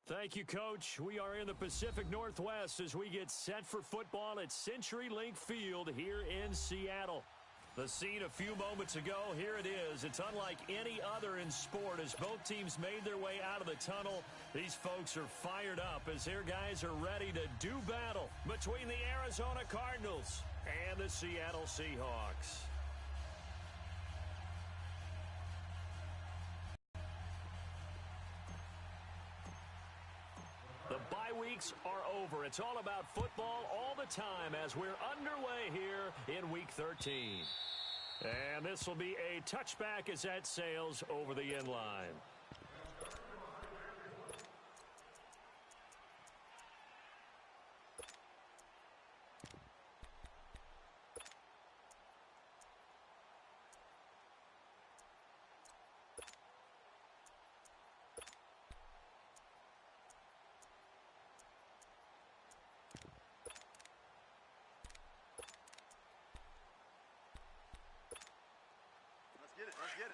Thank you, Coach. We are in the Pacific Northwest as we get set for football at CenturyLink Field here in Seattle. The scene a few moments ago, here it is. It's unlike any other in sport as both teams made their way out of the tunnel. These folks are fired up as their guys are ready to do battle between the Arizona Cardinals and the Seattle Seahawks. The bye weeks are over. It's all about football all the time as we're underway here in Week 13. And this will be a touchback as that sails over the end line.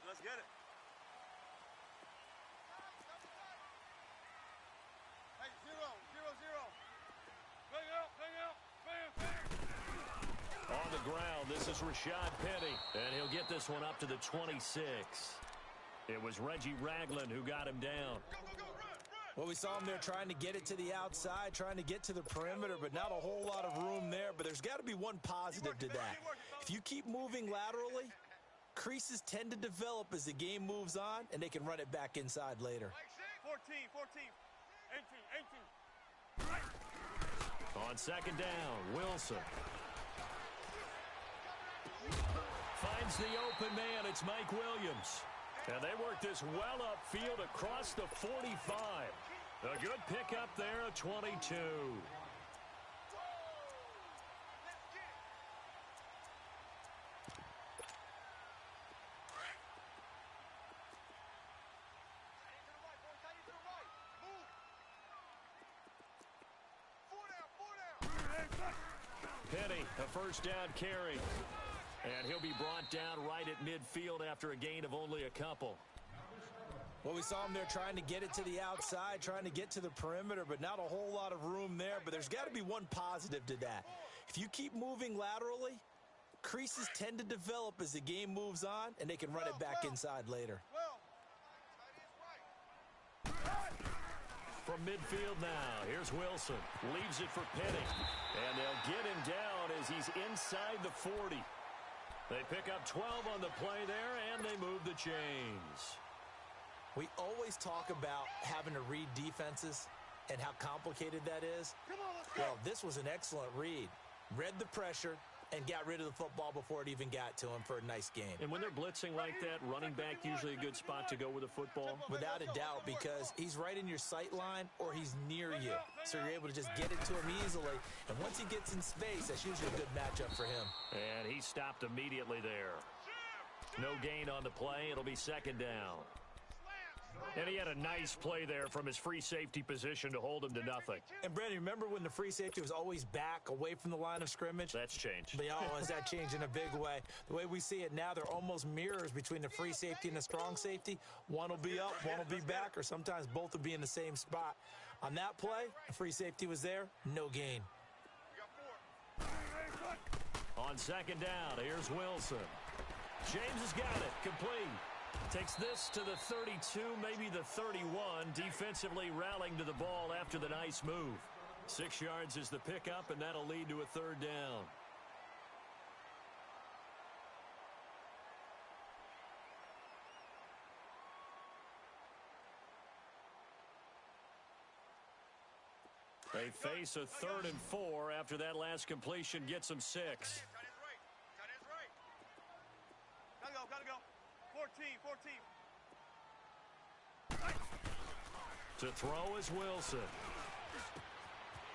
Let's get it. Hey, 0-0-0. Bang out. On the ground, this is Rashad Penny, and he'll get this one up to the 26. It was Reggie Ragland who got him down. Go, run. Well, we saw him there trying to get it to the outside, trying to get to the perimeter, but not a whole lot of room there. But there's got to be one positive to that. If you keep moving laterally, creases tend to develop as the game moves on, and they can run it back inside later. 14. 18. On second down, Wilson. Finds the open man. It's Mike Williams. And they work this well upfield across the 45. A good pickup there, a 22. Penny, a first down carry. And he'll be brought down right at midfield after a gain of only a couple. Well, we saw him there trying to get it to the outside, trying to get to the perimeter, but not a whole lot of room there. But there's got to be one positive to that. If you keep moving laterally, creases tend to develop as the game moves on, and they can run it back inside later. From midfield now, here's Wilson. Leaves it for Penny. And they'll get him down as he's inside the 40. They pick up 12 on the play there, and they move the chains. We always talk about having to read defenses and how complicated that is. Well, this was an excellent read. Read the pressure and got rid of the football before it even got to him for a nice game. And when they're blitzing like that, running back usually a good spot to go with the football? Without a doubt, because he's right in your sight line or he's near you. So you're able to just get it to him easily. And once he gets in space, that's usually a good matchup for him. And he stopped immediately there. No gain on the play. It'll be second down. And he had a nice play there from his free safety position to hold him to nothing. And, Brandon, remember when the free safety was always back away from the line of scrimmage? That's changed. But, oh, is that changed in a big way? The way we see it now, they're almost mirrors between the free safety and the strong safety. One will be up, one will be back, or sometimes both will be in the same spot. On that play, the free safety was there, no gain. On second down, here's Wilson. James has got it, complete. Takes this to the 32, maybe the 31, defensively rallying to the ball after the nice move. 6 yards is the pickup, and that'll lead to a third down. They face a 3rd and 4 after that last completion gets them 6. Tight end's right. Gotta go. 14. To throw is Wilson.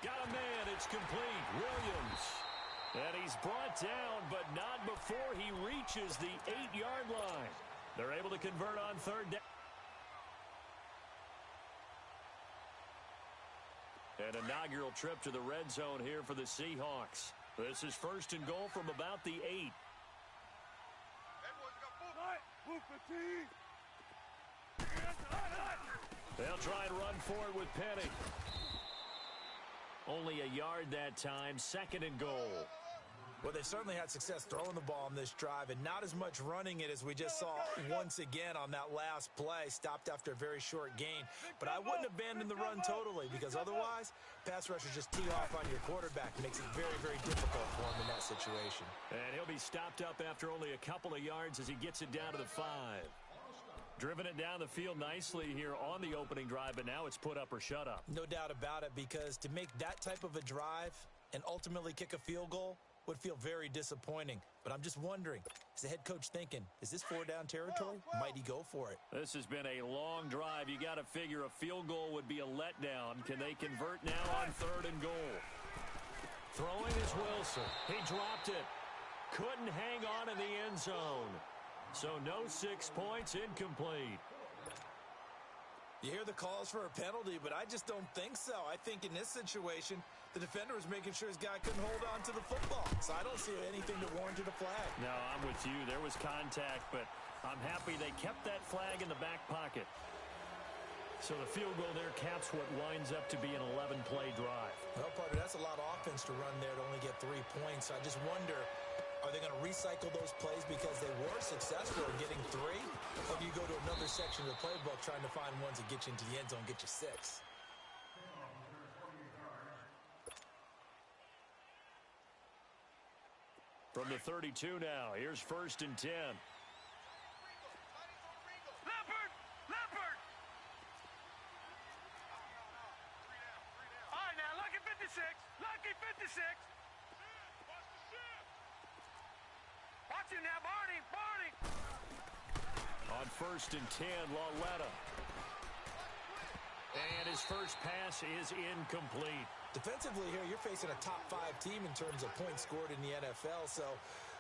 Got a man. It's complete. Williams. And he's brought down, but not before he reaches the 8-yard line. They're able to convert on third down. An inaugural trip to the red zone here for the Seahawks. This is 1st and goal from about the 8. They'll try and run for it with Penny. Only a yard that time, 2nd and goal. Well, they certainly had success throwing the ball on this drive and not as much running it as we just saw once again on that last play. Stopped after a very short gain. But I wouldn't abandon the run totally because otherwise, pass rushers just tee off on your quarterback. It makes it very, very difficult for him in that situation. And he'll be stopped up after only a couple of yards as he gets it down to the 5. Driven it down the field nicely here on the opening drive, but now it's put up or shut up. No doubt about it, because to make that type of a drive and ultimately kick a field goal would feel very disappointing. But I'm just wondering, is the head coach thinking, is this 4-down territory? Might he go for it? This has been a long drive. You got to figure a field goal would be a letdown. Can they convert now on 3rd and goal? Throwing is Wilson. He dropped it. Couldn't hang on in the end zone. So no 6 points, incomplete. You hear the calls for a penalty, but I just don't think so. I think in this situation, the defender was making sure his guy couldn't hold on to the football. So I don't see anything that warranted a flag. No, I'm with you. There was contact, but I'm happy they kept that flag in the back pocket. So the field goal there caps what winds up to be an 11-play drive. Well, partner, that's a lot of offense to run there to only get 3 points. I just wonder, are they going to recycle those plays because they were successful in getting 3? Or do you go to another section of the playbook trying to find ones that get you into the end zone, get you 6? From the 32 now, here's 1st and 10. Leopard! Leopard! All right, now, lucky 56. Lucky 56. Watch him now, Barney. Barney. On 1st and 10, Lauletta. And his first pass is incomplete. Defensively here, you're facing a top 5 team in terms of points scored in the NFL. So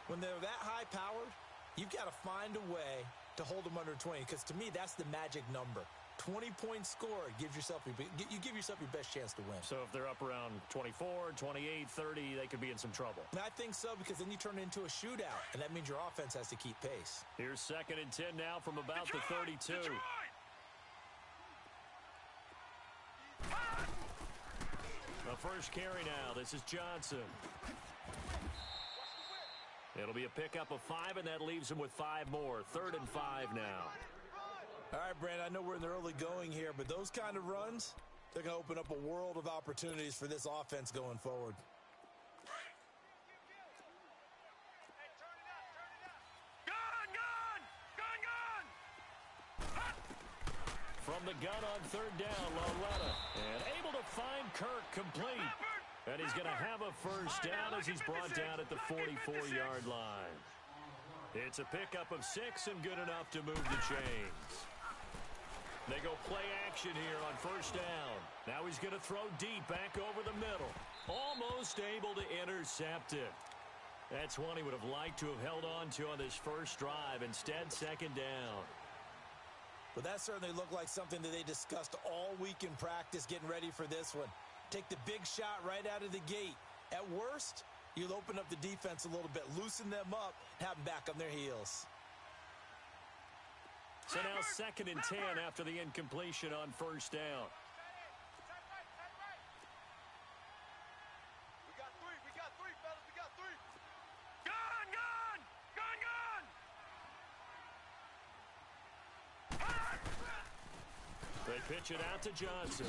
when they're that high-powered, you've got to find a way to hold them under 20. Because to me, that's the magic number. 20 points scored gives yourself you give yourself your best chance to win. So if they're up around 24, 28, 30, they could be in some trouble. And I think so, because then you turn it into a shootout, and that means your offense has to keep pace. Here's 2nd and 10 now from about the 32. Detroit! The first carry now. This is Johnson. It'll be a pickup of 5, and that leaves him with 5 more. 3rd and 5 now. All right, Brandon, I know we're in the early going here, but those kind of runs, they're going to open up a world of opportunities for this offense going forward. Gun! Gun! Gun! Gun! From the gun on 3rd down, Lauletta. And able to find Kirk complete. And he's going to have a first down as he's brought down at the 44-yard line. It's a pickup of 6 and good enough to move the chains. They go play action here on 1st down. Now he's going to throw deep back over the middle. Almost able to intercept it. That's one he would have liked to have held on to on this first drive. Instead, 2nd down. Well, that certainly looked like something that they discussed all week in practice getting ready for this one. Take the big shot right out of the gate. At worst, you'll open up the defense a little bit, loosen them up, have them back on their heels. So now 2nd and 10 after the incompletion on 1st down. We got 3, fellas, we got 3. Gun! Gun! Gun! Gun! They pitch it out to Johnson.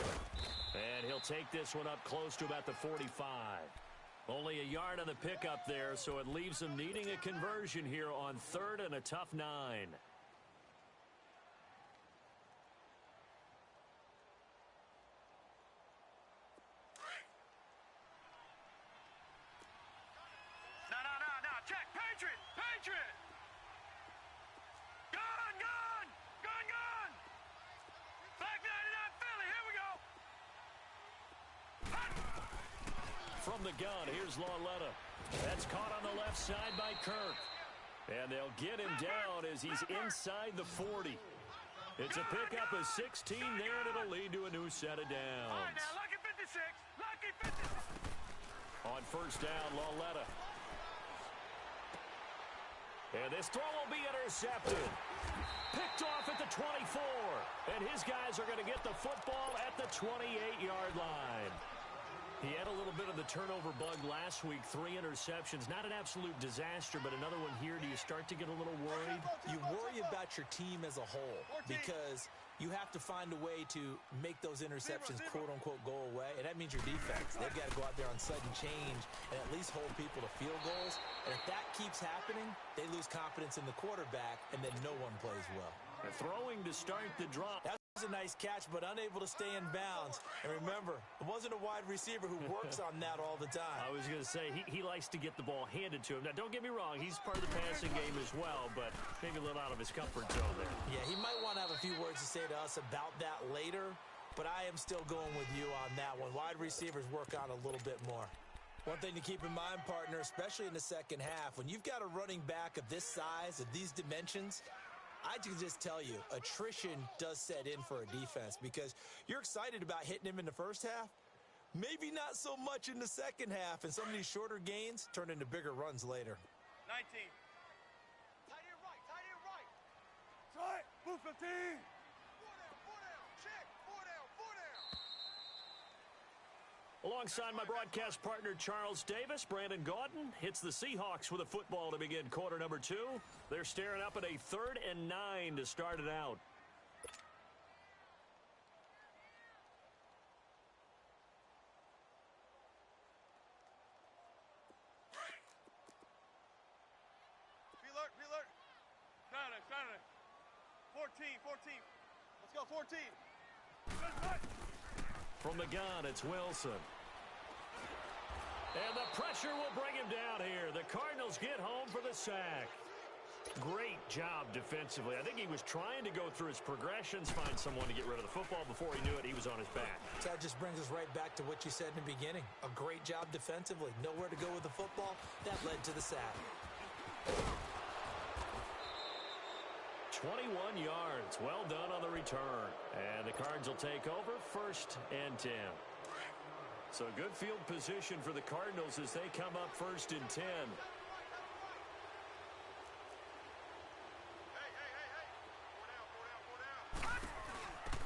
And he'll take this one up close to about the 45. Only a yard on the pickup there, so it leaves them needing a conversion here on 3rd and a tough 9. No. Check. Patriot! Patriot! Gun! Gun! Gun! Gun! Black 99 Philly, here we go! From the gun, here's Lauletta. That's caught on the left side by Kirk. And they'll get him down as he's inside the 40. It's a pickup of 16 there, and it'll lead to a new set of downs. All right, now, lucky 56. Lucky 56. On 1st down, Lauletta. And this throw will be intercepted. Picked off at the 24. And his guys are going to get the football at the 28-yard line. He had a little bit of the turnover bug last week, 3 interceptions. Not an absolute disaster, but another one here. Do you start to get a little worried? You worry about your team as a whole because you have to find a way to make those interceptions, quote-unquote, go away, and that means your defense. They've got to go out there on sudden change and at least hold people to field goals. And if that keeps happening, they lose confidence in the quarterback, and then no one plays well. They're throwing to start the drop. That was a nice catch, but unable to stay in bounds. And remember, it wasn't a wide receiver who works on that all the time. I was going to say, he likes to get the ball handed to him. Now, don't get me wrong, he's part of the passing game as well, but maybe a little out of his comfort zone there. Yeah, he might want to have a few words to say to us about that later, but I am still going with you on that one. Wide receivers work on a little bit more. One thing to keep in mind, partner, especially in the second half, when you've got a running back of this size, of these dimensions, I can just tell you, attrition does set in for a defense because you're excited about hitting him in the first half. Maybe not so much in the second half, and some of these shorter gains turn into bigger runs later. 19. Tight end right, tight end right. Tight, move 15. 4 down, check, 4 down, 4 down. Alongside my broadcast partner, Charles Davis, Brandon Gaudin hits the Seahawks with a football to begin quarter number 2. They're staring up at a 3rd and 9 to start it out. Be alert. Saturday. 14. Let's go, 14. From the gun, it's Wilson. And the pressure will bring him down here. The Cardinals get home for the sack. Great job defensively. I think he was trying to go through his progressions, find someone to get rid of the football. Before he knew it, he was on his back. So that just brings us right back to what you said in the beginning. A great job defensively. Nowhere to go with the football. That led to the sack. 21 yards. Well done on the return. And the Cards will take over 1st and 10. So good field position for the Cardinals as they come up 1st and 10.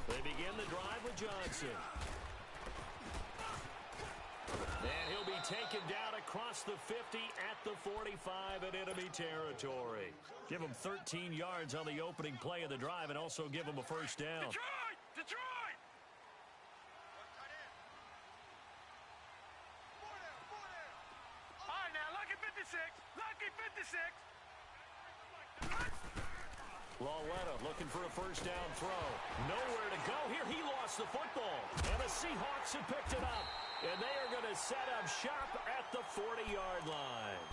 They begin the drive with Johnson. And he'll be taken down across the 50 at the 45 in enemy territory. Give him 13 yards on the opening play of the drive and also give him a first down. Detroit! All right, now, lucky 56. Lawletta looking for a first down throw. Nowhere to go here. He lost the football. And the Seahawks have picked it up. And they are going to set up shop at the 40-yard line.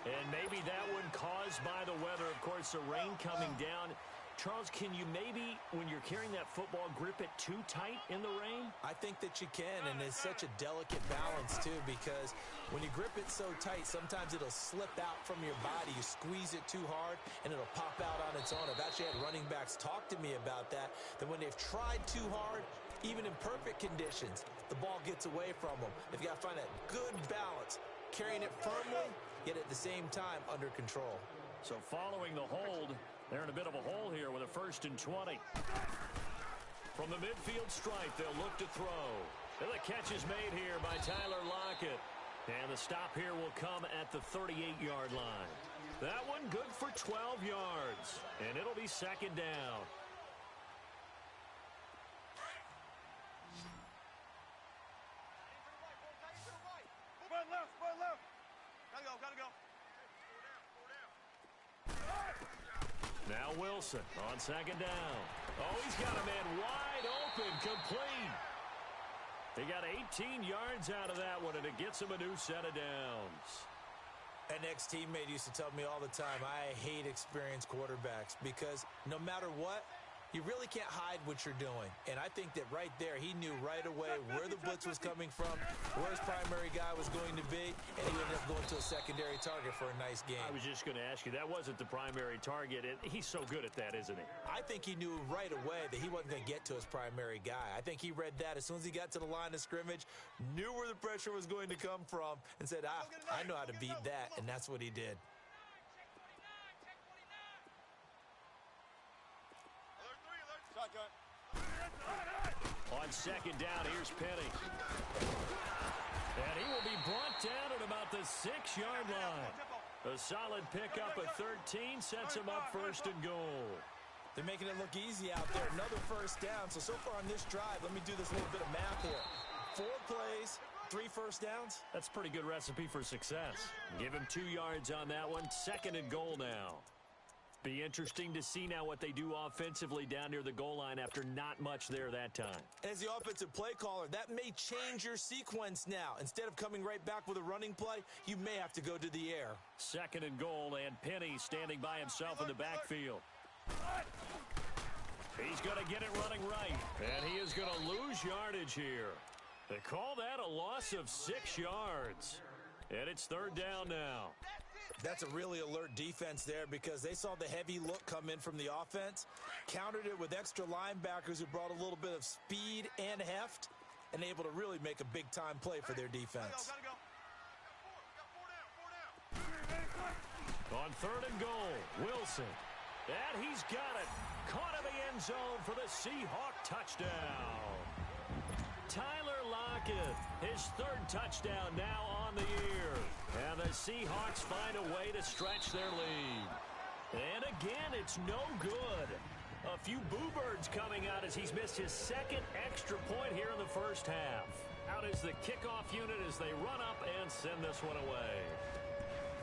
And maybe that one caused by the weather. Of course, the rain coming down. Charles, can you maybe, when you're carrying that football, grip it too tight in the rain? I think that you can, and it's such a delicate balance, too, because when you grip it so tight, sometimes it'll slip out from your body. You squeeze it too hard, and it'll pop out on its own. I've actually had running backs talk to me about that when they've tried too hard, even in perfect conditions, the ball gets away from them. They've got to find that good balance, carrying it firmly, yet at the same time under control. So following the hold, they're in a bit of a hole here with a 1st and 20. From the midfield stripe, they'll look to throw. And the catch is made here by Tyler Lockett. And the stop here will come at the 38-yard line. That one good for 12 yards. And it'll be 2nd down. Run left. Gotta go. Now Wilson on 2nd down. Oh, he's got a man wide open, complete. They got 18 yards out of that one, and it gets him a new set of downs. An ex-teammate used to tell me all the time, I hate experienced quarterbacks because no matter what, you really can't hide what you're doing. And I think that right there, he knew right away where the blitz was coming from, where his primary guy was going to be, and he ended up going to a secondary target for a nice game. I was just going to ask you, that wasn't the primary target. And he's so good at that, isn't he? I think he knew right away that he wasn't going to get to his primary guy. I think he read that as soon as he got to the line of scrimmage, knew where the pressure was going to come from, and said, I know how to beat that, and that's what he did. on second down. Here's Penny. And he will be brought down at about the 6-yard line. A solid pickup of 13 sets him up first and goal. They're making it look easy out there. Another first down. So far on this drive, let me do this little bit of math here. 4 plays, 3 first downs. That's a pretty good recipe for success. Give him 2 yards on that one. Second and goal now. Be interesting to see now what they do offensively down near the goal line after not much there that time. As the offensive play caller, that may change your sequence now. Instead of coming right back with a running play, you may have to go to the air. Second and goal, and Penny standing by himself in the backfield. He's going to get it running right, and he is going to lose yardage here. They call that a loss of 6 yards, and it's third down now. That's a really alert defense there because they saw the heavy look come in from the offense, countered it with extra linebackers who brought a little bit of speed and heft, and able to really make a big-time play for their defense. On third and goal, Wilson. And he's got it. Caught in the end zone for the Seahawk touchdown. Tyler Lockett, his 3rd touchdown now on the year. And the Seahawks find a way to stretch their lead. And again, it's no good. A few boo birds coming out as he's missed his 2nd extra point here in the first half. Out is the kickoff unit as they run up and send this one away.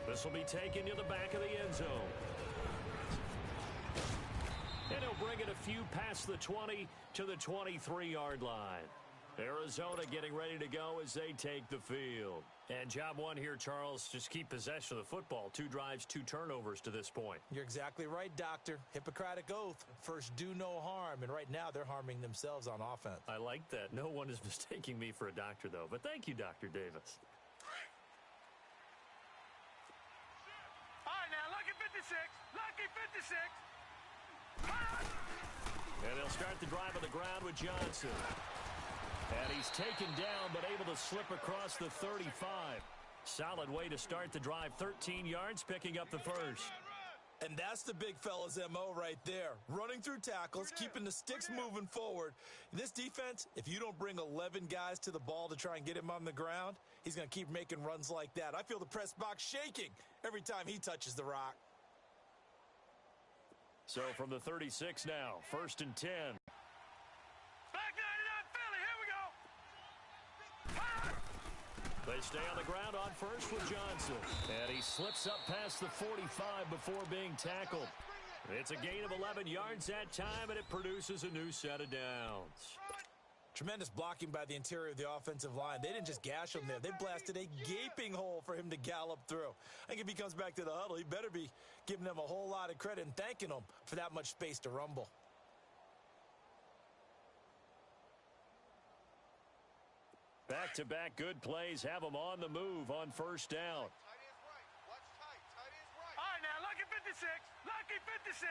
This will be taken to the back of the end zone. And he'll bring it a few past the 20 to the 23-yard line. Arizona getting ready to go as they take the field. And job one here, Charles, just keep possession of the football. 2 drives, 2 turnovers to this point. You're exactly right, Doctor. Hippocratic oath. First, do no harm. And right now, they're harming themselves on offense. I like that. No one is mistaking me for a doctor, though. But thank you, Dr. Davis. All right, now, lucky 56. Lucky 56. And they'll start the drive on the ground with Johnson. And he's taken down, but able to slip across the 35. Solid way to start the drive. 13 yards, picking up the first. And that's the big fella's MO right there. Running through tackles, keeping the sticks moving forward. This defense, if you don't bring 11 guys to the ball to try and get him on the ground, he's going to keep making runs like that. I feel the press box shaking every time he touches the rock. So from the 36 now, 1st and 10. Back 99 Philly, here we go. They stay on the ground on first with Johnson. And he slips up past the 45 before being tackled. It's a gain of 11 yards that time, and it produces a new set of downs. Tremendous blocking by the interior of the offensive line. They didn't just gash him there. They blasted a gaping hole for him to gallop through. I think if he comes back to the huddle, he better be giving them a whole lot of credit and thanking them for that much space to rumble. Back-to-back good plays have them on the move on first down. Tight end's right. Watch tight. Tight end's right. All right, now, lucky 56. Lucky 56.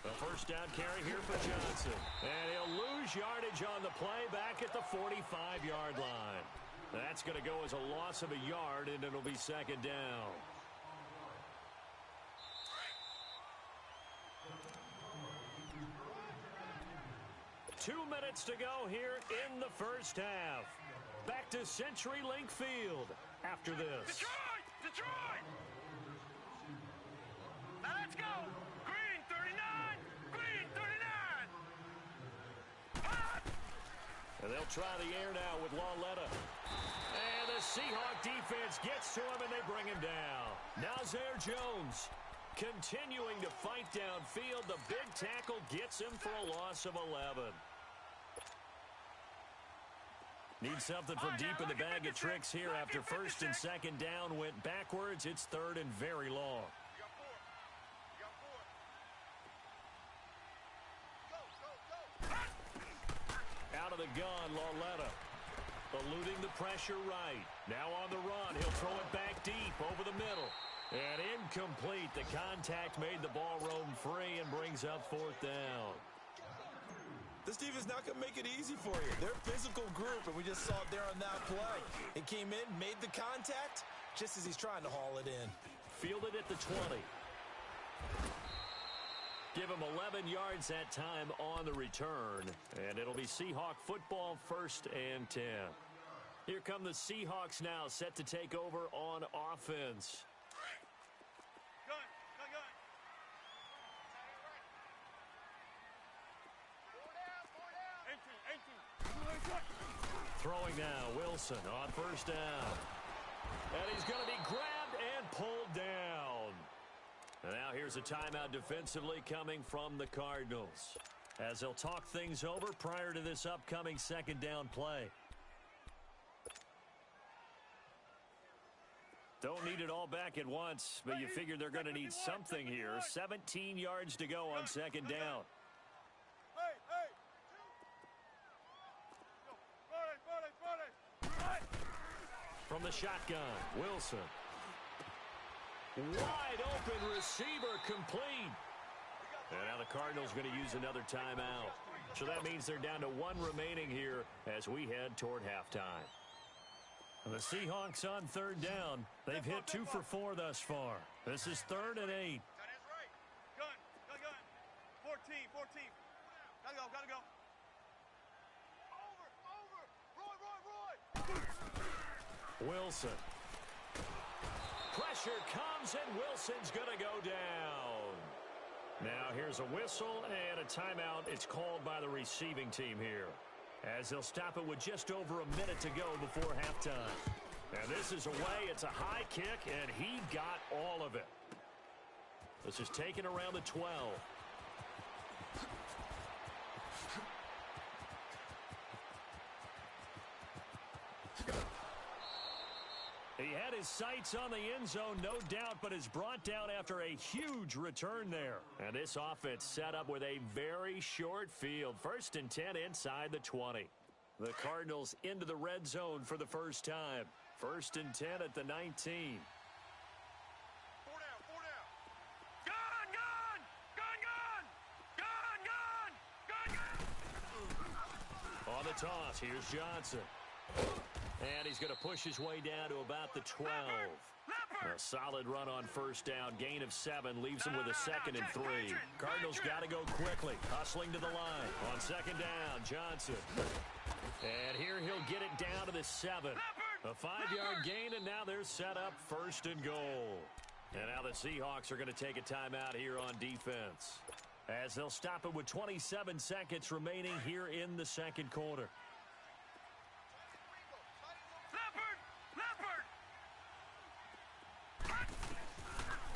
The first down carry here for Johnson. And he'll lose yardage on the play back at the 45-yard line. That's going to go as a loss of a yard, and it'll be second down. Two minutes to go here in the first half. Back to CenturyLink Field after this. Detroit! Detroit! Now let's go! Green 39! Green 39! And they'll try the air now with Lauletta. And the Seahawk defense gets to him, and they bring him down. Nazir Jones continuing to fight downfield. The big tackle gets him for a loss of 11. Need something from deep in the bag of tricks here after first and second down went backwards. It's third and very long. Out of the gun, Lauletta. Eluding the pressure right. Now on the run. He'll throw it back deep over the middle. And incomplete. The contact made the ball roam free and brings up fourth down. This defense not going to make it easy for you. They're a physical group, and we just saw it there on that play. It came in, made the contact, just as he's trying to haul it in. Fielded at the 20. Give him 11 yards that time on the return. And it'll be Seahawk football, 1st and 10. Here come the Seahawks now, set to take over on offense. Gun, gun, gun. Four down. 18. Throwing now, Wilson on 1st down. And he's going to be grabbed and pulled down. And now here's a timeout defensively coming from the Cardinals, as they'll talk things over prior to this upcoming 2nd down play. Don't need it all back at once, but you figure they're going to need something here. 17 yards to go on 2nd down. Hey, hey. From the shotgun, Wilson. Wide open receiver, complete. And now the Cardinals going to use another timeout. So that means they're down to 1 remaining here as we head toward halftime. The Seahawks on 3rd down. They've hit 2 for 4 thus far. This is 3rd and 8. That is right. Gun, gun, gun. 14, 14. Gotta go, gotta go. Over, Roy. Wilson. Pressure comes, and Wilson's going to go down. Now here's a whistle and a timeout. It's called by the receiving team here, as they'll stop it with just over a minute to go before halftime. And this is away. It's a high kick, and he got all of it. This is taken around the 12. He had his sights on the end zone, no doubt, but is brought down after a huge return there. And this offense set up with a very short field. 1st and 10 inside the 20. The Cardinals into the red zone for the first time. 1st and 10 at the 19. 4 down, 4 down. Gun, gun! Gun, gun! Gun, gun! Gun, gun! On the toss, here's Johnson. And he's going to push his way down to about the 12. A solid run on 1st down. Gain of 7 leaves him with a 2nd and 3. Cardinals got to go quickly. Hustling to the line. On 2nd down, Johnson. And here he'll get it down to the 7. A 5-yard gain, and now they're set up 1st and goal. And now the Seahawks are going to take a timeout here on defense, as they'll stop it with 27 seconds remaining here in the 2nd quarter.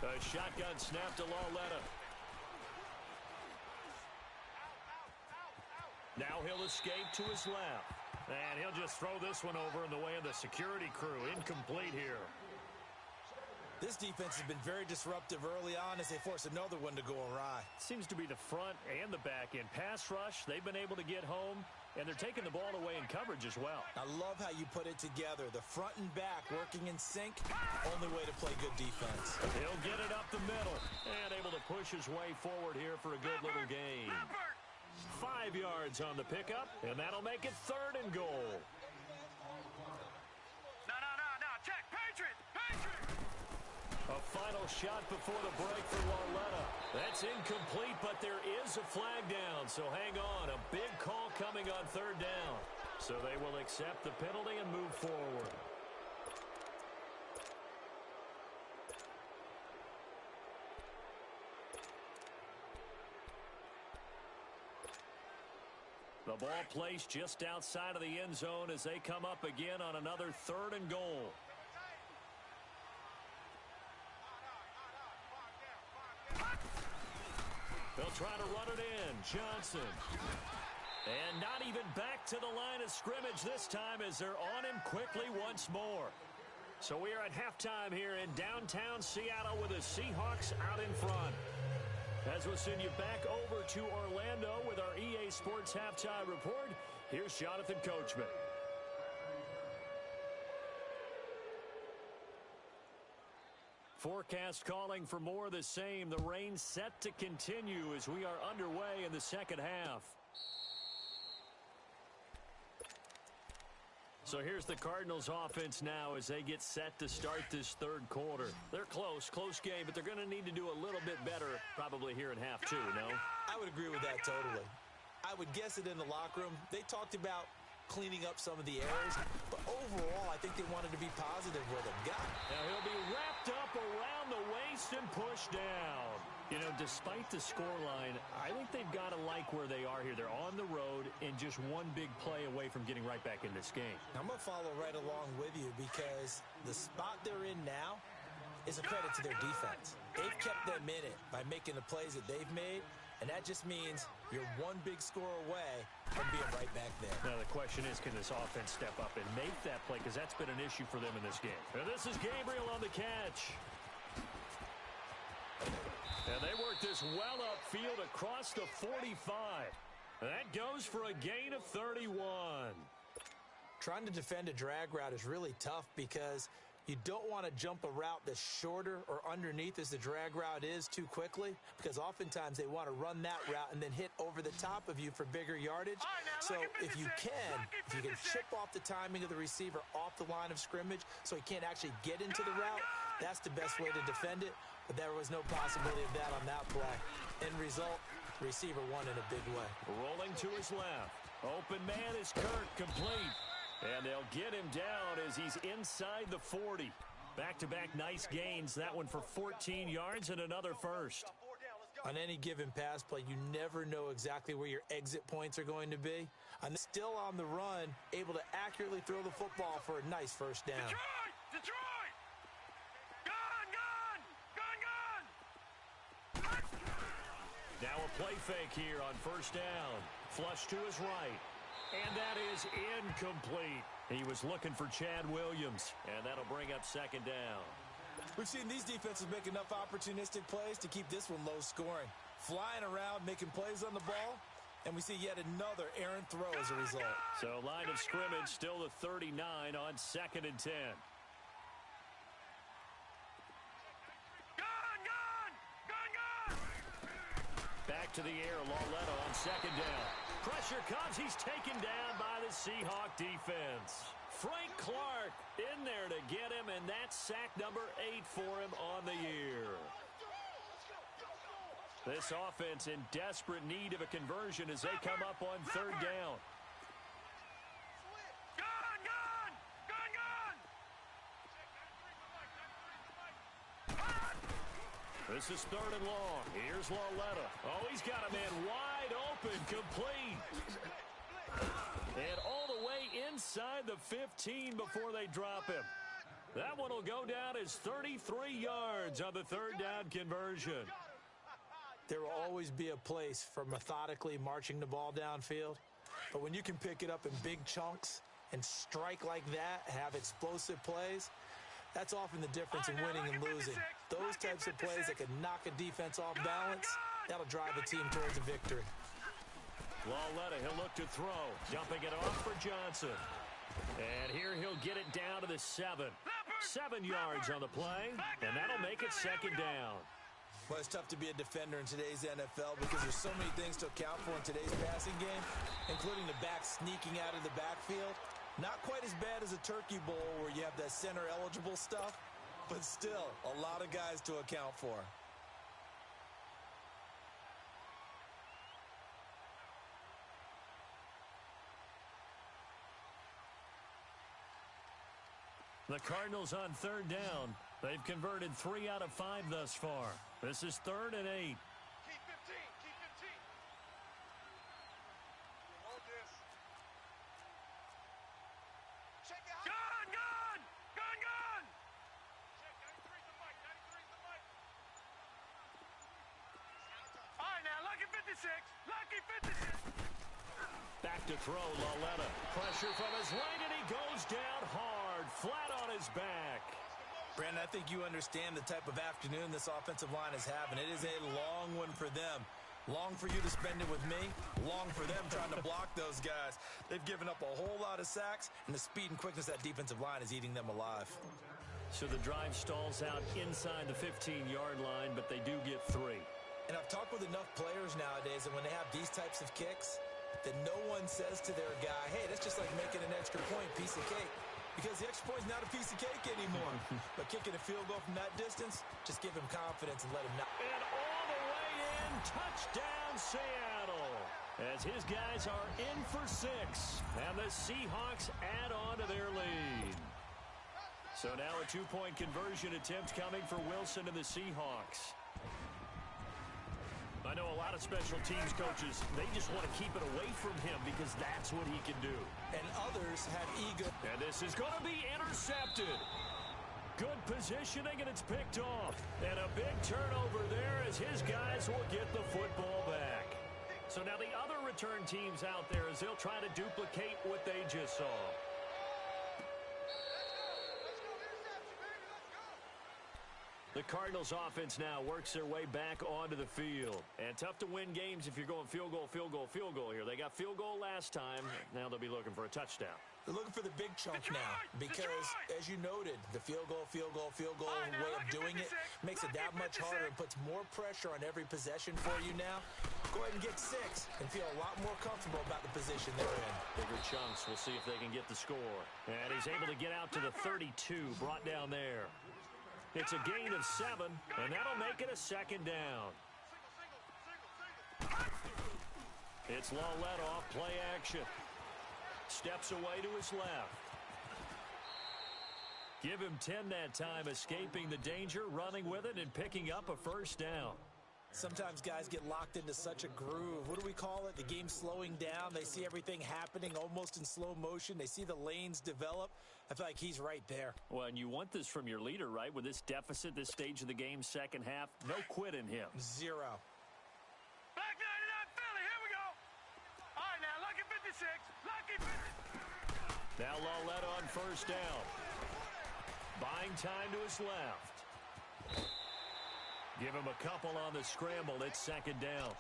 A shotgun snap to Lauletta. Now he'll escape to his left. And he'll just throw this one over in the way of the security crew. Incomplete here. This defense has been very disruptive early on as they force another one to go awry. Seems to be the front and the back end. Pass rush, they've been able to get home, and they're taking the ball away in coverage as well. I love how you put it together. The front and back working in sync. Only way to play good defense. He'll get it up the middle and able to push his way forward here for a good little gain. 5 yards on the pickup, and that'll make it 3rd and goal. No. Check. Patriot. A final shot before the break for Lauletta. That's incomplete, but there is a flag down, so hang on. A big call coming on 3rd down. So they will accept the penalty and move forward. The ball placed just outside of the end zone as they come up again on another 3rd and goal. They'll try to run it in. Johnson. And not even back to the line of scrimmage this time as they're on him quickly once more. So we are at halftime here in downtown Seattle with the Seahawks out in front. As we'll send you back over to Orlando with our EA Sports Halftime Report, here's Jonathan Coachman. Forecast calling for more of the same. The rain set to continue as we are underway in the 2nd half. So here's the Cardinals offense now as they get set to start this third quarter. They're close game, but they're going to need to do a little bit better probably here in half two, no? I would agree with that totally. I would guess it in the locker room. They talked about cleaning up some of the errors, but overall, I think they wanted to be positive with him. Now he'll be wrapped up around the waist and pushed down. You know, despite the scoreline, I think they've got to like where they are here. They're on the road and just one big play away from getting right back in this game. I'm going to follow right along with you because the spot they're in now is a credit to their defense. They've kept them in it by making the plays that they've made, and that just means you're one big score away from being right back there. Now, the question is, can this offense step up and make that play? Because that's been an issue for them in this game. And this is Gabriel on the catch. And they work this well upfield across the 45. That goes for a gain of 31. Trying to defend a drag route is really tough because you don't want to jump a route that's shorter or underneath as the drag route is too quickly, because oftentimes they want to run that route and then hit over the top of you for bigger yardage. So if you can chip off the timing of the receiver off the line of scrimmage so he can't actually get into the route, that's the best way to defend it. But there was no possibility of that on that play. End result, receiver won in a big way. Rolling to his left. Open man is Kirk, complete. And they'll get him down as he's inside the 40. Back-to-back nice gains. That one for 14 yards and another first. On any given pass play, you never know exactly where your exit points are going to be. And still on the run, able to accurately throw the football for a nice first down. Detroit! Gone! Now a play fake here on first down. Flush to his right. And that is incomplete. He was looking for Chad Williams, and that'll bring up second down. We've seen these defenses make enough opportunistic plays to keep this one low scoring. Flying around, making plays on the ball, and we see yet another errant throw as a result. So line of scrimmage still the 39 on 2nd and 10. Back to the air, Lauletta on second down. Pressure comes. He's taken down by the Seahawk defense. Frank Clark in there to get him, and that's sack number 8 for him on the year. This offense in desperate need of a conversion as they come up on third down. This is 3rd and long. Here's Lauletta. Oh, he's got a man wide open, complete. And all the way inside the 15 before they drop him. That one will go down as 33 yards on the 3rd down conversion. There will always be a place for methodically marching the ball downfield. But when you can pick it up in big chunks and strike like that, have explosive plays, that's often the difference in winning and losing. Those types of plays that can knock a defense off balance, that'll drive a team towards a victory. Lauletta, he'll look to throw. Dumping it off for Johnson. And here he'll get it down to the 7. 7 yards on the play, and that'll make it second down. Well, it's tough to be a defender in today's NFL because there's so many things to account for in today's passing game, including the back sneaking out of the backfield. Not quite as bad as a turkey bowl where you have that center-eligible stuff, but still a lot of guys to account for. The Cardinals on 3rd down. They've converted 3 out of 5 thus far. This is 3rd and 8. Keep 15. Keep 15. Hold this. Check it out. Gone! Check 93's the mic. 93's the mic. All right, now, lucky 56. Lucky 56. Back to throw, Lauletta. Pressure from his right, and he goes down hard, flat on his back. Brandon, I think you understand the type of afternoon this offensive line is having. It is a long one for them. Long for you to spend it with me. Long for them trying to block those guys. They've given up a whole lot of sacks, and the speed and quickness of that defensive line is eating them alive. So the drive stalls out inside the 15-yard line, but they do get 3. And I've talked with enough players nowadays, and when they have these types of kicks, then no one says to their guy, hey, that's just like making an extra point, piece of cake. Because the extra point's not a piece of cake anymore. But kicking a field goal from that distance, just give him confidence and let him know. And all the way in, touchdown Seattle. As his guys are in for 6. And the Seahawks add on to their lead. So now a 2-point conversion attempt coming for Wilson and the Seahawks. I know a lot of special teams coaches, they just want to keep it away from him because that's what he can do. And others have ego. And this is going to be intercepted. Good positioning, and it's picked off. And a big turnover there as his guys will get the football back. So now the other return teams out there as they'll try to duplicate what they just saw. The Cardinals offense now works their way back onto the field. And tough to win games if you're going field goal, field goal, field goal here. They got field goal last time. Now they'll be looking for a touchdown. They're looking for the big chunk now because, as you noted, the field goal way of doing it makes it that much harder and puts more pressure on every possession for you now. Go ahead and get 6 and feel a lot more comfortable about the position they're in. Bigger chunks. We'll see if they can get the score. And he's able to get out to the 32, brought down there. It's a gain of 7, and that'll make it a second down. It's Lawlett off play action. Steps away to his left. Give him 10 that time, escaping the danger, running with it, and picking up a first down. Sometimes guys get locked into such a groove. What do we call it? The game's slowing down. They see everything happening almost in slow motion. They see the lanes develop. I feel like he's right there. Well, and you want this from your leader, right? With this deficit, this stage of the game, second half, no quit in him. 0. Back 99 Philly, here we go. All right, now, lucky 56. Lucky 50. Now Lawlett on first down. Buying time to his left. Give him a couple on the scramble. It's second down.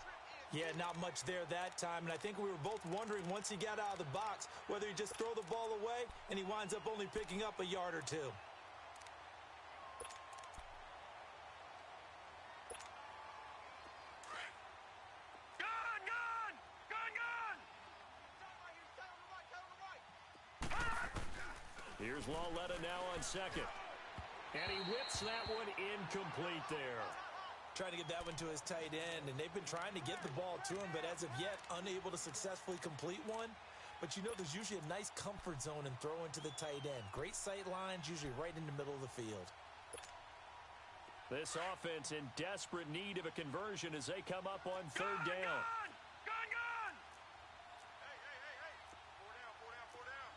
Yeah, not much there that time, and I think we were both wondering once he got out of the box whether he just throw the ball away and he winds up only picking up a yard or 2. Gun, gun! Gun, gun! Here's Lawlett now on second. And he whips that one incomplete there. Trying to get that one to his tight end, and they've been trying to get the ball to him, but as of yet, unable to successfully complete one. But you know there's usually a nice comfort zone in throwing to the tight end. Great sight lines, usually right in the middle of the field. This offense in desperate need of a conversion as they come up on third down. Gun, gun! Hey. 4 down.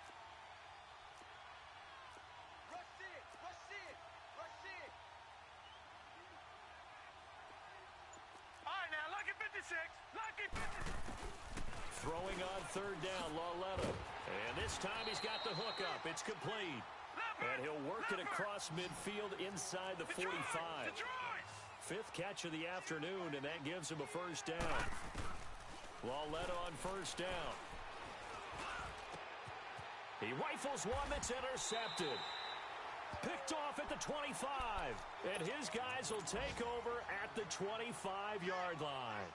Rush it. All right, now, lucky 56. Lucky 56. Throwing on third down, Lawlett. And this time he's got the hook up. It's complete. And he'll work it across midfield inside the 45. Fifth catch of the afternoon, and that gives him a first down. Lawlett on first down. He rifles one that's intercepted. Picked off at the 25. And his guys will take over at the 25-yard line.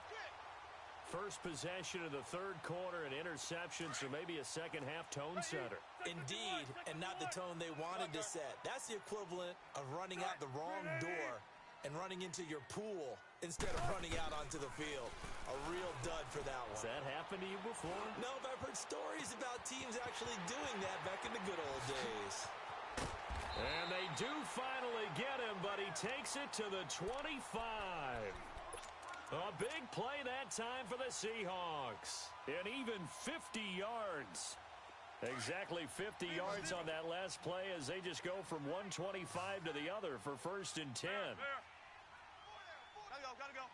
First possession of the third quarter, an interception, so maybe a second-half tone setter. Indeed, and not the tone they wanted to set. That's the equivalent of running out the wrong door and running into your pool instead of running out onto the field. A real dud for that one. Has that happened to you before? No, but I've heard stories about teams actually doing that back in the good old days. And they do finally get him, but he takes it to the 25. A big play that time for the Seahawks. And even 50 yards. Exactly 50 yards on that last play as they just go from 125 to the other for first and 10. Gotta go.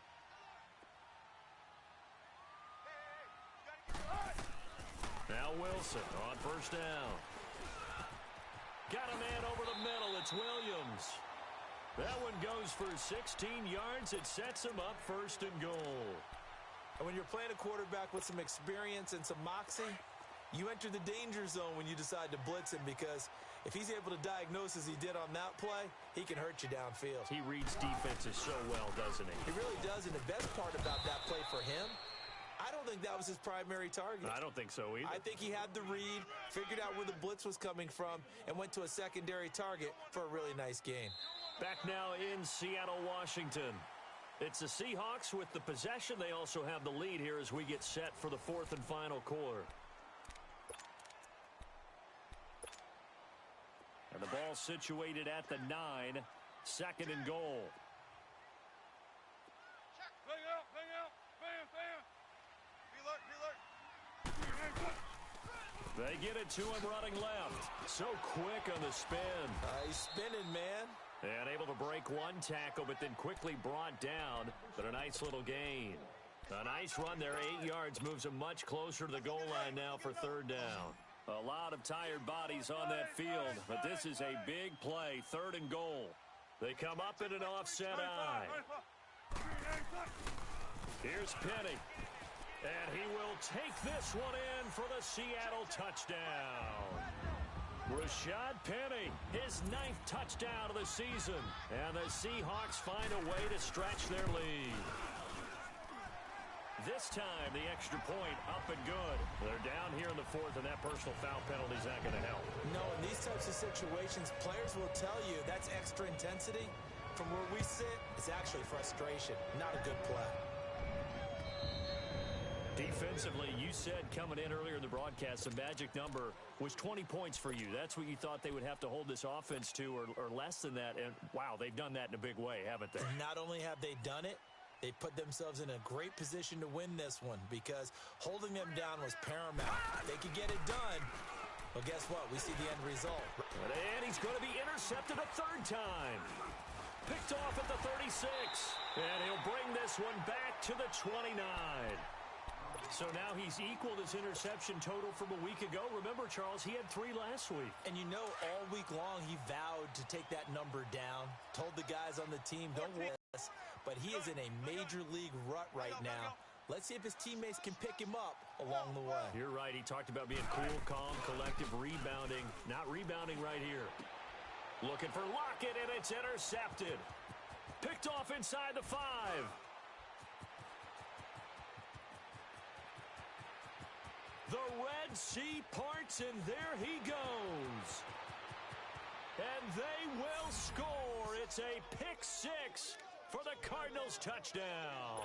Now Wilson on first down. Got a man over the middle. It's Williams. That one goes for 16 yards. It sets him up first and goal. And when you're playing a quarterback with some experience and some moxie, you enter the danger zone when you decide to blitz him, because if he's able to diagnose as he did on that play, he can hurt you downfield. He reads defenses so well, doesn't he? He really does, and the best part about that play for him, I don't think that was his primary target. I don't think so either. I think he had the read, figured out where the blitz was coming from, and went to a secondary target for a really nice gain. Back now in Seattle, Washington. It's the Seahawks with the possession. They also have the lead here as we get set for the fourth and final quarter. And the ball situated at the 9, 2nd and goal. Bang out, bang out, bam, bam. Be alert. They get it to him running left. So quick on the spin. He's spinning, man. And able to break one tackle, but then quickly brought down. But a nice little gain. A nice run there, 8 yards, moves him much closer to the goal line now for 3rd down. A lot of tired bodies on that field, but this is a big play, 3rd and goal. They come up in an offset eye. Here's Penny. And he will take this one in for the Seattle touchdown. Rashad Penny, his 9th touchdown of the season. And the Seahawks find a way to stretch their lead. This time, the extra point up and good. They're down here in the 4th, and that personal foul penalty is not going to help. No, in these types of situations, players will tell you that's extra intensity. From where we sit, it's actually frustration, not a good play. Defensively, you said coming in earlier in the broadcast, the magic number was 20 points for you. That's what you thought they would have to hold this offense to, or less than that. And, wow, they've done that in a big way, haven't they? Not only have they done it, they put themselves in a great position to win this one because holding them down was paramount. If they could get it done, well, guess what? We see the end result. And he's going to be intercepted a 3rd time. Picked off at the 36. And he'll bring this one back to the 29. So now he's equaled his interception total from a week ago. Remember, Charles, he had 3 last week. And you know, all week long he vowed to take that number down, told the guys on the team, don't worry, but he is in a major league rut right now. Let's see if his teammates can pick him up along the way. You're right. He talked about being cool, calm, collective, rebounding. Not rebounding right here. Looking for Lockett, and it's intercepted. Picked off inside the 5. The Red Sea parts, and there he goes. And they will score. It's a pick 6 for the Cardinals touchdown.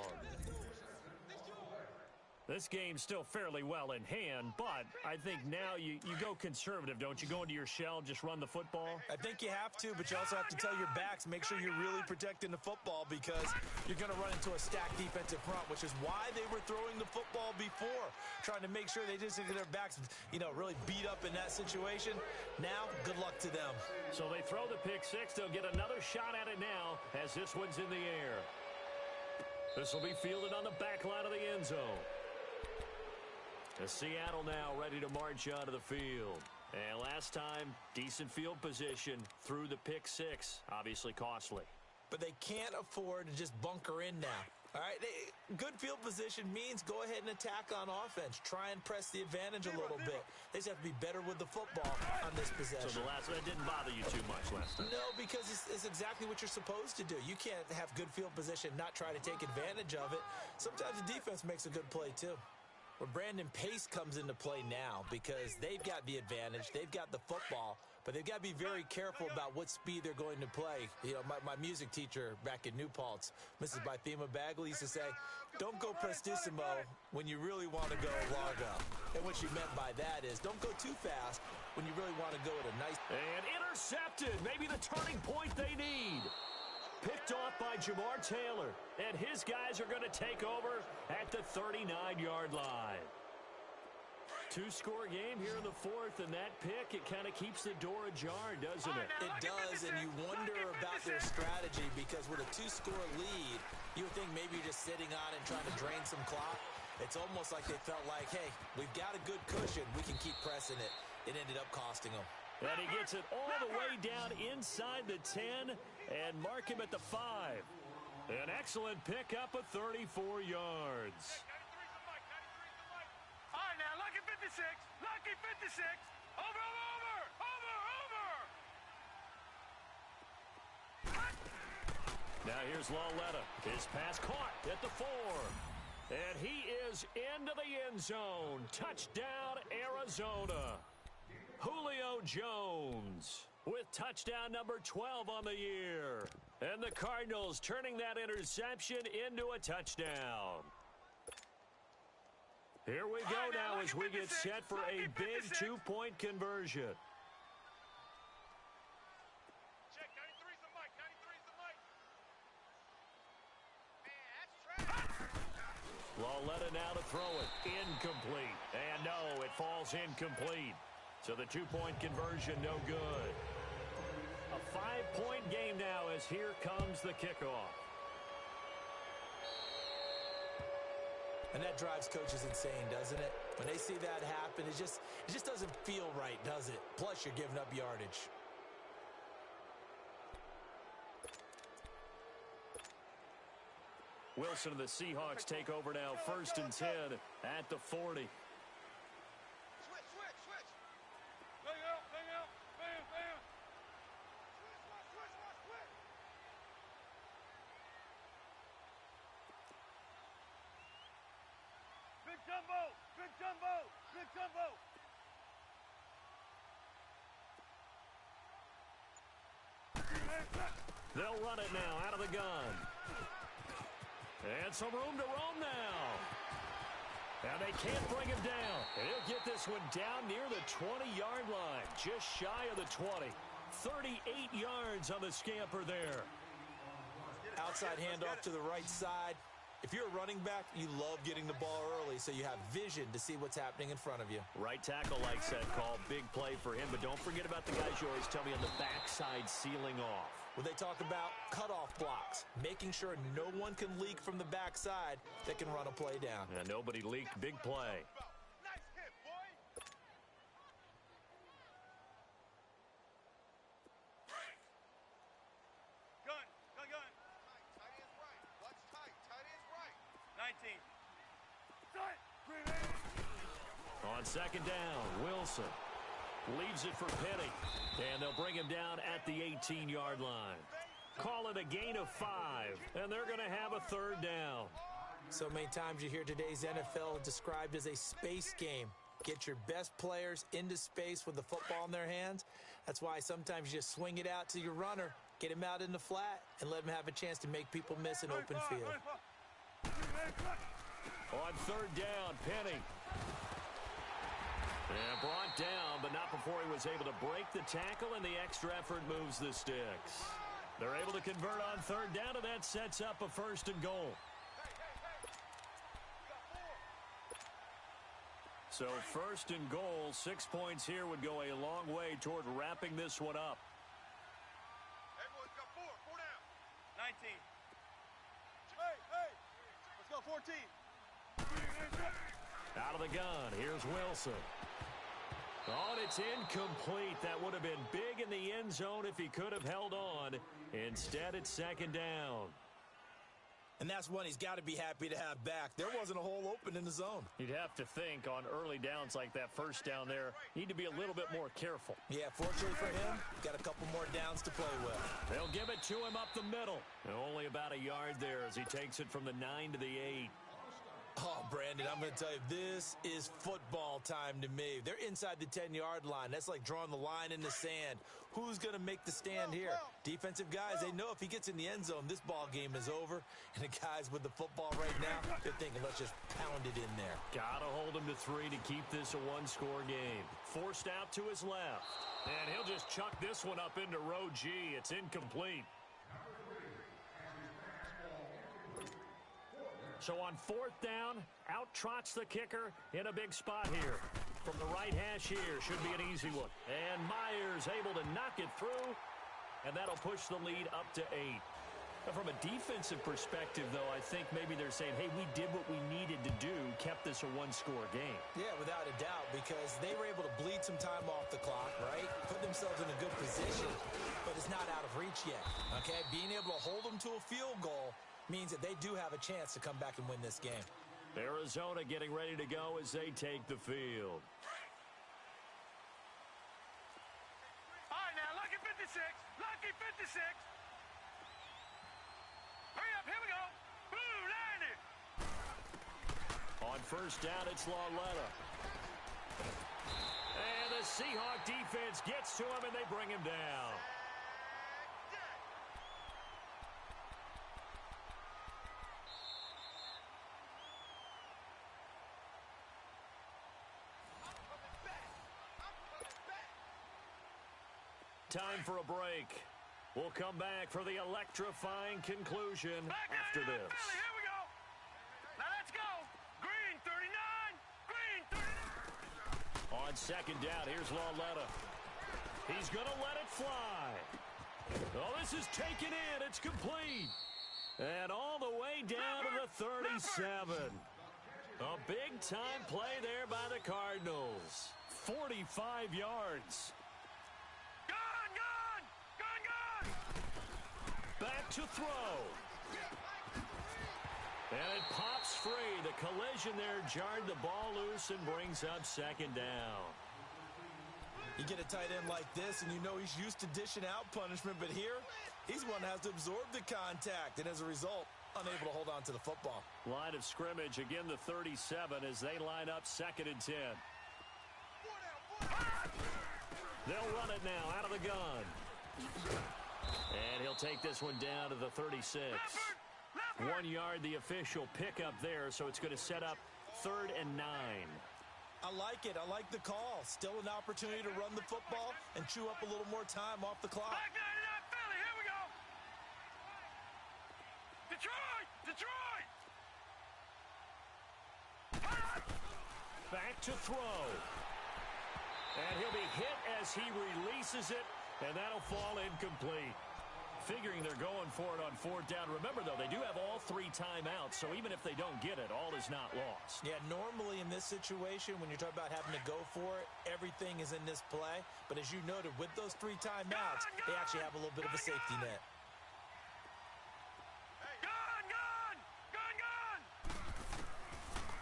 This game's still fairly well in hand, but I think now you go conservative, don't you? Go into your shell, just run the football? I think you have to, but you also have to tell your backs, make sure you're really protecting the football because you're going to run into a stacked defensive front, which is why they were throwing the football before, trying to make sure they just get their backs, really beat up in that situation. Now, good luck to them. So they throw the pick 6. They'll get another shot at it now as this one's in the air. This will be fielded on the back line of the end zone. Seattle now ready to march onto the field. And last time, decent field position through the pick 6. Obviously costly. But they can't afford to just bunker in now. All right, good field position means go ahead and attack on offense. Try and press the advantage a little bit. They just have to be better with the football on this possession. So that didn't bother you too much last time? No, because it's exactly what you're supposed to do. You can't have good field position, not try to take advantage of it. Sometimes the defense makes a good play too. Where Brandon Pace comes into play now because they've got the advantage. They've got the football, but they've got to be very careful about what speed they're going to play. My music teacher back in New Paltz, Mrs. Bythema Bagley, used to say, don't go prestissimo when you really want to go largo. And what she meant by that is don't go too fast when you really want to go at a nice... And intercepted. Maybe the turning point they need. Picked off by Jamar Taylor, and his guys are going to take over at the 39-yard line. 2-score game here in the 4th, and that pick, it kind of keeps the door ajar, doesn't it? It does, and you wonder about their strategy because with a 2-score lead, you would think maybe you're just sitting on it and trying to drain some clock. It's almost like they felt like, hey, we've got a good cushion. We can keep pressing it. It ended up costing them. And he gets it all the way down inside the 10 and mark him at the 5. An excellent pickup of 34 yards. All right, now, lucky 56. Lucky 56. Over. Now here's Lauletta. His pass caught at the 4. And he is into the end zone. Touchdown, Arizona. Julio Jones with touchdown number 12 on the year. And the Cardinals turning that interception into a touchdown. Here we go now as we get set for a big 2-point conversion. Check, 93's the mic, 93's the mic. Man, that's trash. Lauletta now to throw it. Incomplete. And no, it falls incomplete. So the 2-point conversion no good. A 5-point game now as here comes the kickoff. And that drives coaches insane, doesn't it? When they see that happen, it just doesn't feel right, does it? Plus, you're giving up yardage. Wilson and the Seahawks take over now, 1st and 10 at the 40. Switch. Bang out. Bam. Switch. Big jumbo. They'll run it now out of the gun. And some room to roam now. And they can't bring him down. And he'll get this one down near the 20-yard line, just shy of the 20. 38 yards on the scamper there. Outside handoff to the right side. If you're a running back, you love getting the ball early so you have vision to see what's happening in front of you. Right tackle likes that call. Big play for him. But don't forget about the guys you always tell me on the backside sealing off. When they talk about cutoff blocks, making sure no one can leak from the backside that can run a play down. And nobody leaked. Big play. Nice hit, boy. Gun. Tight end's right. Watch tight. Tight end's right. 19. Tight. On 2nd down, Wilson leaves it for Penny. And they'll bring him down at the 18-yard line. Call it a gain of 5, and they're going to have a 3rd down. So many times you hear today's NFL described as a space game. Get your best players into space with the football in their hands. That's why sometimes you just swing it out to your runner, get him out in the flat, and let him have a chance to make people miss an open field. On 3rd down, Penny. And brought down, but not before he was able to break the tackle, and the extra effort moves the sticks. They're able to convert on 3rd down, and that sets up a 1st and goal. So 1st and goal, 6 points here would go a long way toward wrapping this one up. Everyone's got 4 down. 19. Hey, let's go 14. Out of the gun, here's Wilson. Oh, and it's incomplete. That would have been big in the end zone if he could have held on. Instead, it's 2nd down. And that's one he's got to be happy to have back. There wasn't a hole open in the zone. You'd have to think on early downs like that 1st down there, need to be a little bit more careful. Yeah, fortunately for him, got a couple more downs to play with. They'll give it to him up the middle. Only about a yard there as he takes it from the 9 to the 8. Oh, Brandon, I'm going to tell you, this is football time to me. They're inside the 10-yard line. That's like drawing the line in the sand. Who's going to make the stand here? Defensive guys, they know if he gets in the end zone, this ball game is over. And the guys with the football right now, they're thinking, let's just pound it in there. Got to hold him to 3 to keep this a one-score game. Forced out to his left. And he'll just chuck this one up into row G. It's incomplete. So on 4th down, out trots the kicker in a big spot here. From the right hash here, should be an easy one. And Myers able to knock it through, and that'll push the lead up to 8. Now, from a defensive perspective, though, I think maybe they're saying, hey, we did what we needed to do, kept this a one-score game. Yeah, without a doubt, because they were able to bleed some time off the clock, right? Put themselves in a good position, but it's not out of reach yet, okay? Being able to hold them to a field goal means that they do have a chance to come back and win this game. Arizona getting ready to go as they take the field. All right, now, lucky 56. Lucky 56. Hurry up, here we go. Blue, 90. On first down, it's Lauletta. And the Seahawk defense gets to him, and they bring him down. Time for a break. We'll come back for the electrifying conclusion after this. Philly, here we go. Now let's go. Green 39. Green 39. On second down, here's Lauletta. He's going to let it fly. Oh, this is taken in. It's complete. And all the way down to the 37. A big-time play there by the Cardinals. 45 yards. Back to throw. And it pops free. The collision there jarred the ball loose and brings up second down. You get a tight end like this, and you know he's used to dishing out punishment, but here, he's one that has to absorb the contact, and as a result, unable to hold on to the football. Line of scrimmage, again the 37 as they line up second and 10. They'll run it now out of the gun. And he'll take this one down to the 36. 1 yard, the official pickup there, so it's going to set up 3rd and 9. I like it. I like the call. Still an opportunity to run the football and chew up a little more time off the clock. Back 99 Philly, here we go. Detroit! Detroit! Back to throw. And he'll be hit as he releases it, and that'll fall incomplete. Figuring they're going for it on 4th down. Remember, though, they do have all 3 timeouts, so even if they don't get it, all is not lost. Yeah, normally in this situation, when you're talking about having to go for it, everything is in this play. But as you noted, with those 3 timeouts, they actually have a little bit of a safety net.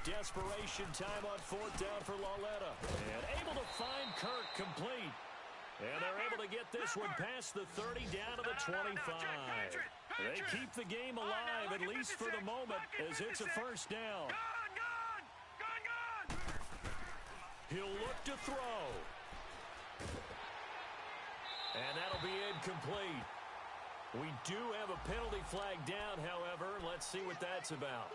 Desperation time on 4th down for Lauletta. And able to find Kirk complete. And they're able to get this one past the 30 down to the 25. They keep the game alive, at least for the moment, as it's a first down. He'll look to throw. And that'll be incomplete. We do have a penalty flag down, however. Let's see what that's about.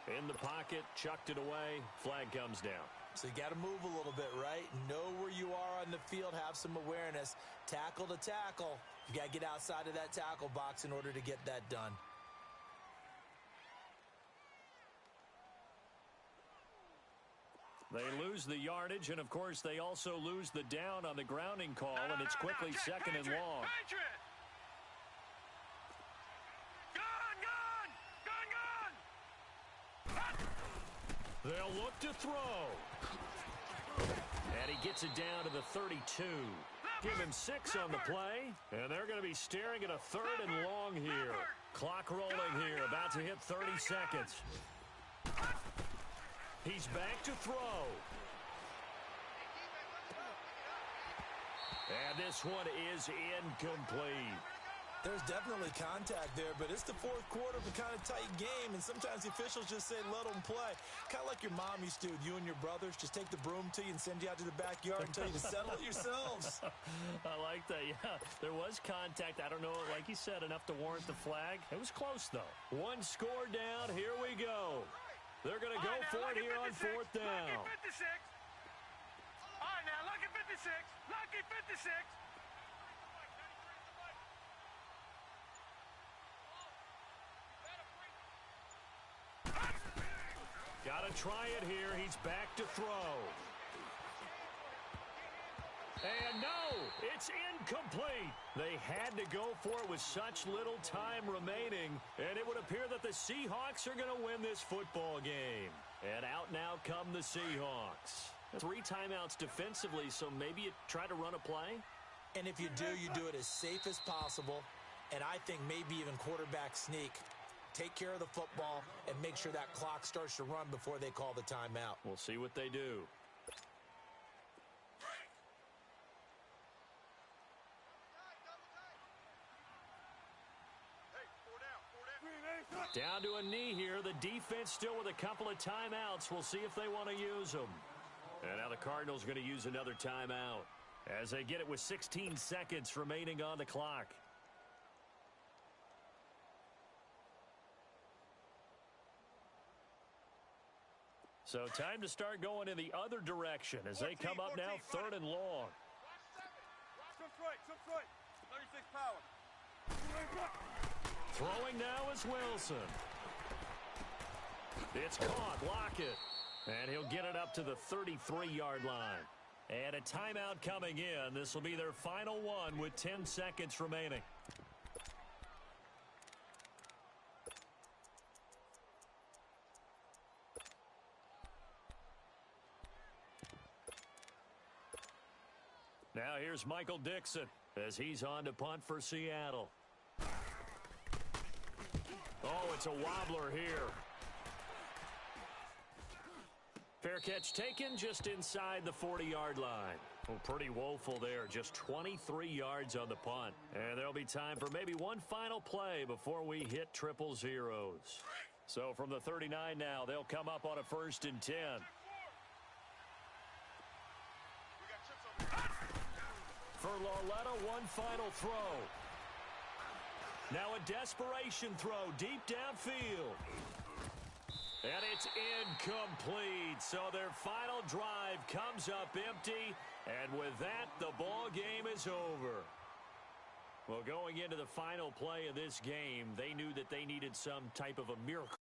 In the pocket, chucked it away, flag comes down. So you got to move a little bit, right? Know where you are on the field, have some awareness. Tackle to tackle. You got to get outside of that tackle box in order to get that done. They lose the yardage, and of course they also lose the down on the grounding call, and it's quickly second and long. They'll look to throw. And he gets it down to the 32. Give him 6 on the play, and they're going to be staring at a 3rd and long here. Clock rolling here, about to hit 30 seconds. He's back to throw. And this one is incomplete. There's definitely contact there, but it's the 4th quarter of a kind of tight game, and sometimes the officials just say, let them play. Kind of like your mom used to with you and your brothers. Just take the broom to you and send you out to the backyard and tell you to settle it yourselves. I like that, yeah. There was contact. I don't know, like you said, enough to warrant the flag. It was close, though. 1 score down. Here we go. They're going to go for it here on 4th down. Lucky 56. All right, now, lucky 56. Lucky 56. Got to try it here. He's back to throw. And no, it's incomplete. They had to go for it with such little time remaining, and it would appear that the Seahawks are going to win this football game. And out now come the Seahawks. 3 timeouts defensively, so maybe you try to run a play? And if you do it as safe as possible, and I think maybe even quarterback sneak. Take care of the football and make sure that clock starts to run before they call the timeout. We'll see what they do. Hey, 4 down, 4 down. Down to a knee here. The defense still with a couple of timeouts. We'll see if they want to use them. And now the Cardinals going to use another timeout as they get it with 16 seconds remaining on the clock. So time to start going in the other direction as they come up now 3rd and long. Trips right. 36 power. Throwing now is Wilson. It's caught. Lockett. And he'll get it up to the 33-yard line. And a timeout coming in. This will be their final one with 10 seconds remaining. Now here's Michael Dixon as he's on to punt for Seattle. Oh, it's a wobbler here. Fair catch taken just inside the 40-yard line. Well, pretty woeful there. Just 23 yards on the punt. And there'll be time for maybe one final play before we hit triple zeros. So from the 39 now, they'll come up on a 1st and 10. For Lauletta, one final throw. Now a desperation throw deep downfield. And it's incomplete. So their final drive comes up empty. And with that, the ball game is over. Well, going into the final play of this game, they knew that they needed some type of a miracle.